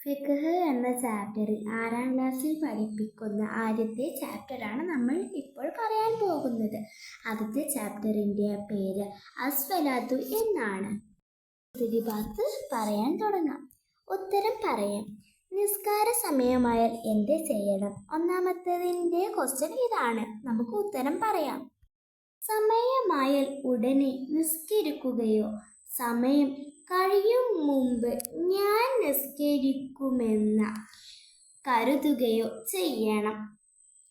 ഫിഖ്ഹ് എന്ന ചാപ്റ്ററിൽ 6ാം ക്ലാസ്സിൽ പഠിപ്പിക്കുന്ന ആദ്യത്തെ ചാപ്റ്ററാണ് നമ്മൾ ഇപ്പോൾ പറയാൻ പോകുന്നത്. ആദ്യത്തെ ചാപ്റ്ററിൻ്റെ പേര് അസ്വലാത്തു എന്നാണ്. ഭാഗത്ത് പറയാൻ തുടങ്ങാം. ഉത്തരം പറയാം. നിസ്കാര സമയമായാൽ എന്ത് ചെയ്യണം? ഒന്നാമത്തതിൻ്റെ ക്വസ്റ്റ്യൻ ഇതാണ്. നമുക്ക് ഉത്തരം പറയാം. സമയമായാൽ ഉടനെ നിസ്കരിക്കുകയോ സമയം കഴിയും മുമ്പ് ഞാൻ നിസ്കരിക്കുമെന്ന് കരുതുകയോ ചെയ്യണം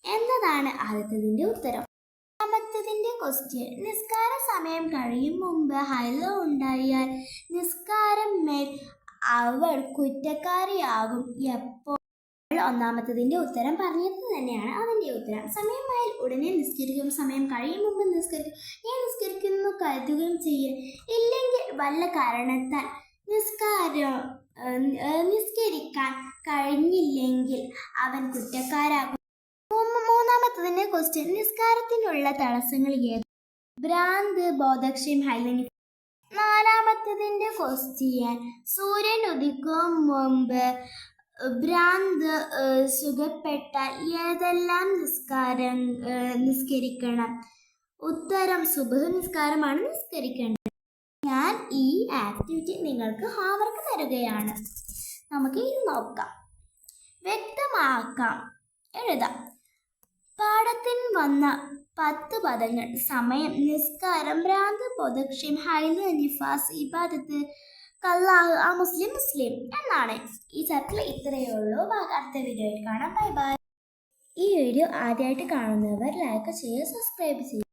എന്നതാണ് ആദ്യത്തതിൻ്റെ ഉത്തരം. രണ്ടാമത്തതിൻ്റെ ക്വസ്റ്റ്യൻ, നിസ്കാര സമയം കഴിയും മുമ്പ് ഹൈല ഉണ്ടായാൽ നിസ്കാരം മേൽ അവൾ കുറ്റക്കാരിയാകും എപ്പോൾ? ഒന്നാമത്തതിൻ്റെ ഉത്തരം പറഞ്ഞത് തന്നെയാണ് അതിൻ്റെ ഉത്തരം. സമയമായാൽ ഉടനെ നിസ്കരിക്കും, സമയം കഴിയും മുമ്പ് നിസ്കരിക്കും, ഞാൻ നിസ്കരിക്കുന്നു കരുതുകയും ചെയ്യും. ഇല്ലെങ്കിൽ വല്ല കാരണത്താൽ നിസ്കരിക്കാൻ കഴിഞ്ഞില്ലെങ്കിൽ അവൻ കുറ്റക്കാരാകും. മൂന്നാമത്തതിൻ്റെ ക്വസ്റ്റ്യൻ, നിസ്കാരത്തിനുള്ള തടസ്സങ്ങൾ ഏത്? ഭ്രാന്ത്, ബോധക്ഷയം, ഹൈലനി. നാലാമത്തതിൻ്റെ ക്വസ്റ്റ്യൻ, സൂര്യൻ ഉദിക്കും മുമ്പ് ഭ്രാന്ത് സുഖപ്പെട്ടാൽ ഏതെല്ലാം നിസ്കരിക്കണം? ഉത്തരം സുബ്ഹ് നിസ്കാരമാണ് നിസ്കരിക്കേണ്ടത്. ഞാൻ ഈ ആക്ടിവിറ്റി നിങ്ങൾക്ക് ഹോംവർക്ക് തരുകയാണ്. നമുക്ക് ഇത് നോക്കാം, വ്യക്തമാക്കാം, എഴുതാം. പാഠത്തിൽ വന്ന 10 പദങ്ങൾ: സമയം, നിസ്കാരം, ഭ്രാന്ത്, ബോധക്ഷയം, ഹൈല്, നിഫാസ്, ഇബാദത്ത്, കല്ലാഹ്, മുസ്ലിം എന്നാണ്. ഈ ചാപ്റ്ററിൽ ഇത്രയേ ഉള്ളൂ. അടുത്ത വീഡിയോയിൽ കാണാം. Bye bye. ഈ വീഡിയോ ആദ്യമായിട്ട് കാണുന്നവർ ലൈക്ക് ചെയ്യുക, സബ്സ്ക്രൈബ് ചെയ്യുക.